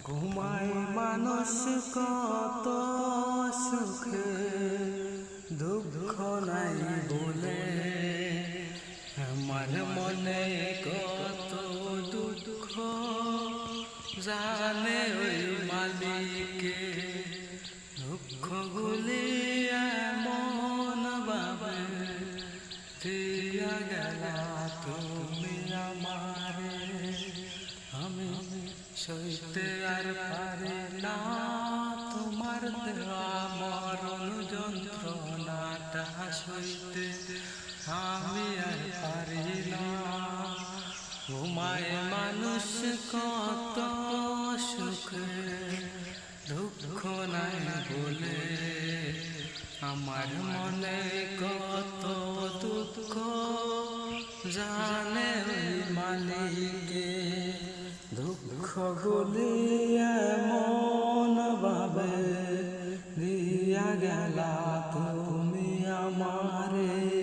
ঘুমায় মানুষ কত সুখে, দুঃখ নাই বলে আমার মনে কত দুঃখ জানে ওই মালিকে। দুঃখ গুলি এমন ভাবে দিয়া গেলা তুমি আমারে, আমি সইতে আর পারি না তোমার দেওয়া মরণ যন্ত্রণাটা সইতে, আমি আর পারি না। ঘুমায় মানুষ কত সুখে, দুঃখ নাই বলে আমার মনে কত দুঃখ জানে ওই মালিকে। দুঃখ গুলি এমন ভাবে দিয়া গেলা তুমি আমারে।